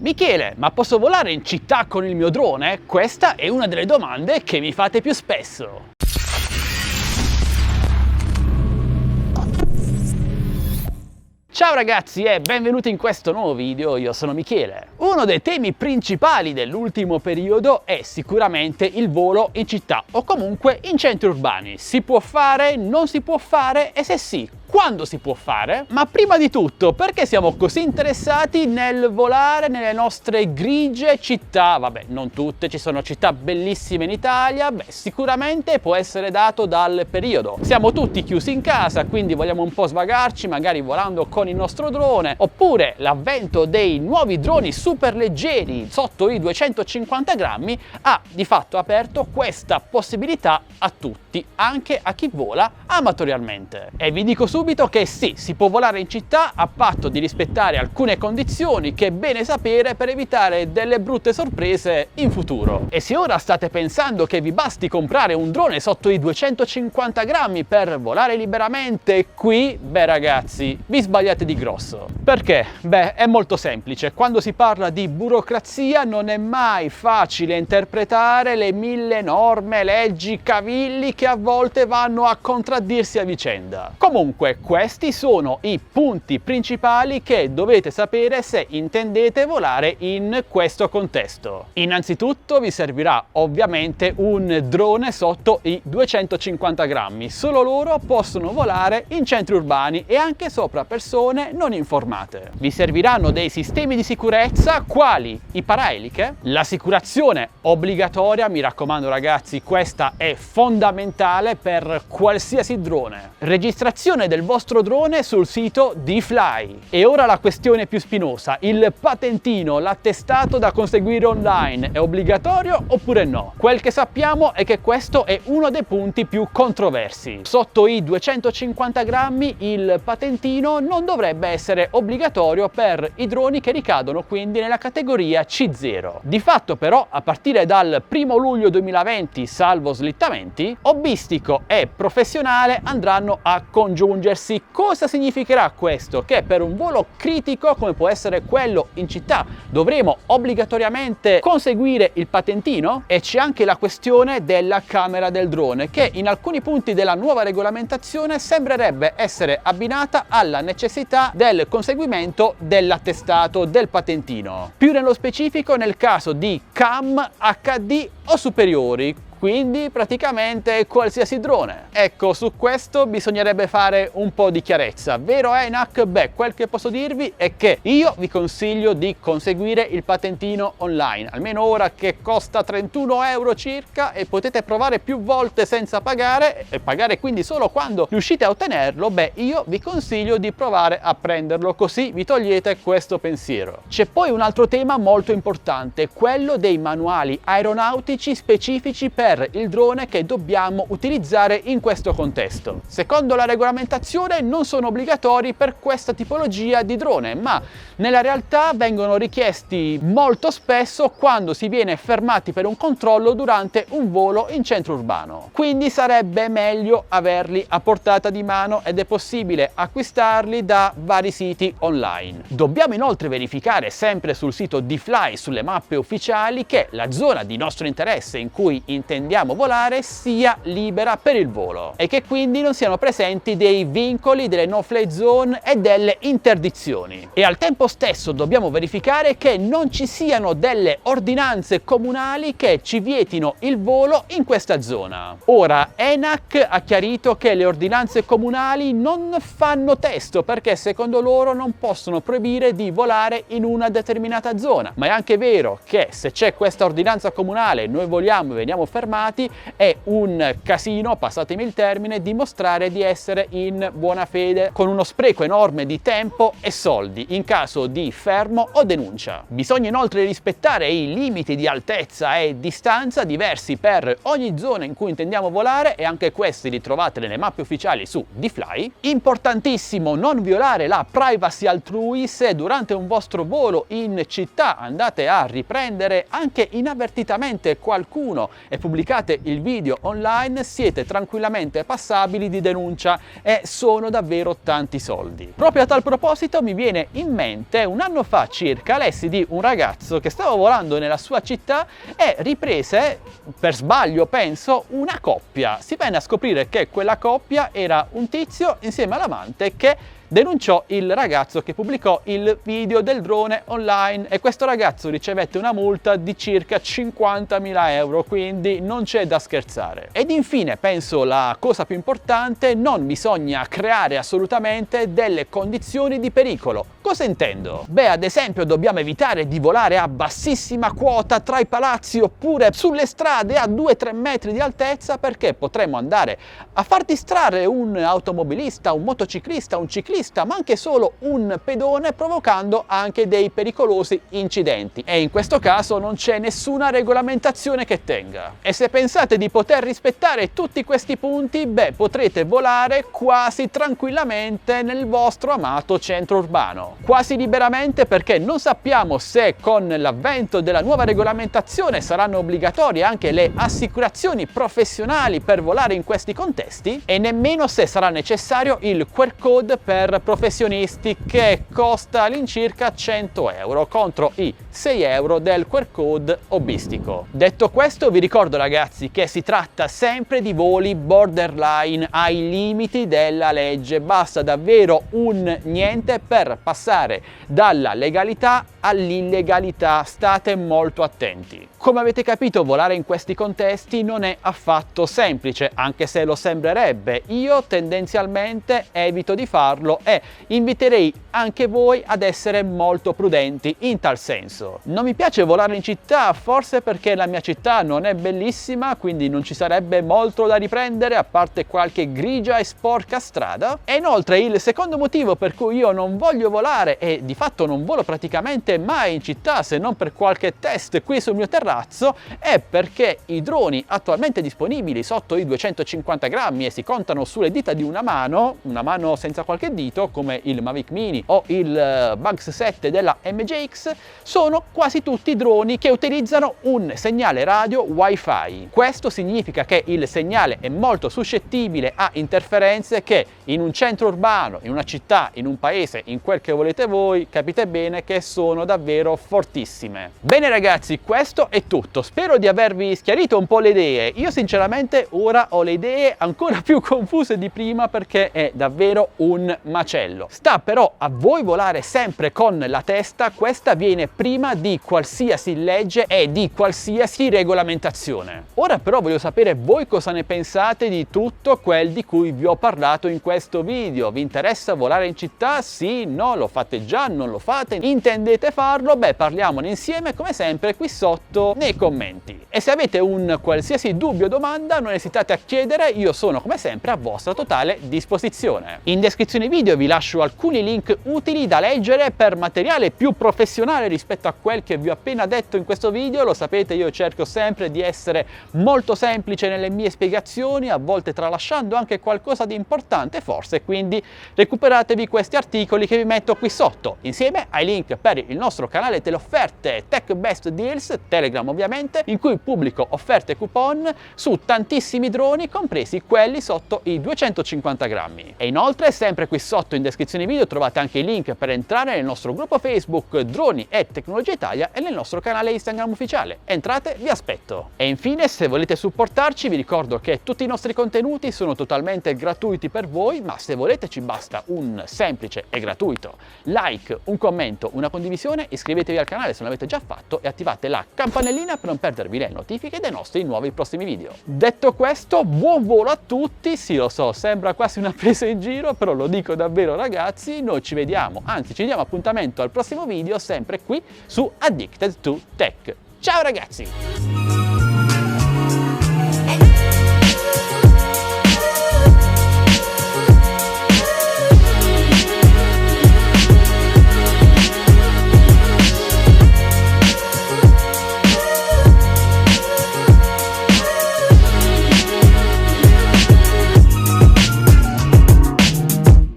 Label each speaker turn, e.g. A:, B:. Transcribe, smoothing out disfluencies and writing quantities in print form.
A: Michele, ma posso volare in città con il mio drone? Questa è una delle domande che mi fate più spesso. Ciao ragazzi e benvenuti in questo nuovo video, io sono Michele. Uno dei temi principali dell'ultimo periodo è sicuramente il volo in città o comunque in centri urbani. Si può fare, non si può fare e se sì, quando si può fare? Ma prima di tutto, perché siamo così interessati nel volare nelle nostre grigie città? Vabbè, non tutte, ci sono città bellissime in Italia, sicuramente può essere dato dal periodo. Siamo tutti chiusi in casa, quindi vogliamo un po' svagarci, magari volando con il nostro drone, oppure l'avvento dei nuovi droni super leggeri sotto i 250 grammi ha di fatto aperto questa possibilità a tutti, anche a chi vola amatorialmente. E vi dico subito che sì, si può volare in città a patto di rispettare alcune condizioni che è bene sapere per evitare delle brutte sorprese in futuro. E se ora state pensando che vi basti comprare un drone sotto i 250 grammi per volare liberamente qui, beh ragazzi, vi sbagliate di grosso. Perché? Beh, è molto semplice. Quando si parla di burocrazia non è mai facile interpretare le 1000 norme, leggi, cavilli che a volte vanno a contraddirsi a vicenda. Comunque, questi sono i punti principali che dovete sapere se intendete volare in questo contesto. Innanzitutto vi servirà ovviamente un drone sotto i 250 grammi. Solo loro possono volare in centri urbani e anche sopra persone non informate. Vi serviranno dei sistemi di sicurezza quali i paraeliche, l'assicurazione obbligatoria, mi raccomando ragazzi, questa è fondamentale per qualsiasi drone, registrazione del vostro drone sul sito DFly. E ora la questione più spinosa, il patentino, l'attestato da conseguire online, è obbligatorio oppure no? Quel che sappiamo è che questo è uno dei punti più controversi. Sotto i 250 grammi il patentino non dovrebbe essere obbligatorio per i droni che ricadono quindi nella categoria C0. Di fatto però a partire dal 1° luglio 2020, salvo slittamenti, hobbistico e professionale andranno a congiungersi. Cosa significherà questo? Che per un volo critico come può essere quello in città dovremo obbligatoriamente conseguire il patentino? E c'è anche la questione della camera del drone che in alcuni punti della nuova regolamentazione sembrerebbe essere abbinata alla necessità del conseguimento dell'attestato del patentino. Più nello specifico nel caso di cam, HD o superiori, quindi praticamente qualsiasi drone. Ecco, su questo bisognerebbe fare un po' di chiarezza. Vero ENAC? Beh, quel che posso dirvi è che io vi consiglio di conseguire il patentino online, almeno ora che costa 31 euro circa e potete provare più volte senza pagare e pagare quindi solo quando riuscite a ottenerlo. Beh, io vi consiglio di provare a prenderlo, così vi togliete questo pensiero. C'è poi un altro tema molto importante, quello dei manuali aeronautici specifici per il drone che dobbiamo utilizzare in questo contesto. Secondo la regolamentazione non sono obbligatori per questa tipologia di drone, ma nella realtà vengono richiesti molto spesso quando si viene fermati per un controllo durante un volo in centro urbano. Quindi sarebbe meglio averli a portata di mano ed è possibile acquistarli da vari siti online. Dobbiamo inoltre verificare sempre sul sito DFly, sulle mappe ufficiali, che la zona di nostro interesse in cui intendiamo volare sia libera per il volo e che quindi non siano presenti dei vincoli, delle no-fly zone e delle interdizioni. E al tempo stesso dobbiamo verificare che non ci siano delle ordinanze comunali che ci vietino il volo in questa zona. Ora, ENAC ha chiarito che le ordinanze comunali non fanno testo perché secondo loro non possono proibire di volare in una determinata zona, ma è anche vero che se c'è questa ordinanza comunale e noi voliamo e veniamo fermati, è un casino, passatemi il termine, dimostrare di essere in buona fede con uno spreco enorme di tempo e soldi in caso di fermo o denuncia. Bisogna inoltre rispettare i limiti di altezza e distanza diversi per ogni zona in cui intendiamo volare e anche questi li trovate nelle mappe ufficiali su DFly. Importantissimo non violare la privacy altrui. Se durante un vostro volo in città andate a riprendere anche inavvertitamente qualcuno e pubblicare pubblicate il video online siete tranquillamente passabili di denuncia e sono davvero tanti soldi. Proprio a tal proposito mi viene in mente un anno fa circa lessi di un ragazzo che stava volando nella sua città e riprese, per sbaglio penso, una coppia. Si venne a scoprire che quella coppia era un tizio insieme all'amante che denunciò il ragazzo che pubblicò il video del drone online e questo ragazzo ricevette una multa di circa 50.000 euro, quindi non c'è da scherzare. Ed infine, penso la cosa più importante, non bisogna creare assolutamente delle condizioni di pericolo. Cosa intendo? Beh, ad esempio dobbiamo evitare di volare a bassissima quota tra i palazzi oppure sulle strade a 2-3 metri di altezza, perché potremmo andare a far distrarre un automobilista, un motociclista, un ciclista, ma anche solo un pedone, provocando anche dei pericolosi incidenti. E in questo caso non c'è nessuna regolamentazione che tenga. E se pensate di poter rispettare tutti questi punti, beh, potrete volare quasi tranquillamente nel vostro amato centro urbano. Quasi liberamente, perché non sappiamo se con l'avvento della nuova regolamentazione saranno obbligatorie anche le assicurazioni professionali per volare in questi contesti e nemmeno se sarà necessario il QR code per professionisti, che costa all'incirca 100 euro contro i 6 euro del QR code hobbistico. Detto questo, vi ricordo ragazzi che si tratta sempre di voli borderline, ai limiti della legge. Basta davvero un niente per passare dalla legalità all'illegalità. State molto attenti. Come avete capito, volare in questi contesti non è affatto semplice, anche se lo sembrerebbe. Io tendenzialmente evito di farlo e inviterei anche voi ad essere molto prudenti in tal senso. Non mi piace volare in città, forse perché la mia città non è bellissima, quindi non ci sarebbe molto da riprendere a parte qualche grigia e sporca strada. E inoltre il secondo motivo per cui io non voglio volare, e di fatto non volo praticamente mai in città se non per qualche test qui sul mio terrazzo, è perché i droni attualmente disponibili sotto i 250 grammi e si contano sulle dita di una mano senza qualche dito, come il Mavic Mini o il Bugs 7 della MJX, sono quasi tutti droni che utilizzano un segnale radio Wi-Fi. Questo significa che il segnale è molto suscettibile a interferenze che in un centro urbano, in una città, in un paese, in quel che volete voi, capite bene che sono davvero fortissime. Bene ragazzi, questo è tutto. Spero di avervi chiarito un po' le idee. Io sinceramente ora ho le idee ancora più confuse di prima perché è davvero un macello. Sta però a voi volare sempre con la testa. Questa viene prima di qualsiasi legge e di qualsiasi regolamentazione. Ora però voglio sapere voi cosa ne pensate di tutto quel di cui vi ho parlato in questo video. Vi interessa volare in città? Sì? No? Lo fate già? Non lo fate? Intendete farlo? Beh, parliamone insieme come sempre qui sotto nei commenti. E se avete un qualsiasi dubbio o domanda non esitate a chiedere, io sono come sempre a vostra totale disposizione. In descrizione video vi lascio alcuni link utili da leggere per materiale più professionale rispetto a quel che vi ho appena detto in questo video. Lo sapete, io cerco sempre di essere molto semplice nelle mie spiegazioni, a volte tralasciando anche qualcosa di importante forse, quindi recuperatevi questi articoli che vi metto qui sotto, insieme ai link per il nostro canale delle offerte Tech Best Deals, Telegram ovviamente, in cui pubblico offerte e coupon su tantissimi droni, compresi quelli sotto i 250 grammi. E inoltre, sempre qui sotto in descrizione video trovate anche i link per entrare nel nostro gruppo Facebook Droni e Tecnologia Italia e nel nostro canale Instagram ufficiale. Entrate, vi aspetto. E infine, se volete supportarci, vi ricordo che tutti i nostri contenuti sono totalmente gratuiti per voi, ma se volete ci basta un semplice e gratuito like, un commento, una condivisione, iscrivetevi al canale se non l'avete già fatto e attivate la campanellina per non perdervi le notifiche dei nostri nuovi prossimi video. Detto questo, buon volo a tutti. Sì, lo so, sembra quasi una presa in giro, però lo dico davvero ragazzi. Noi ci vediamo, anzi ci diamo appuntamento al prossimo video sempre qui su Addicted to Tech. Ciao ragazzi!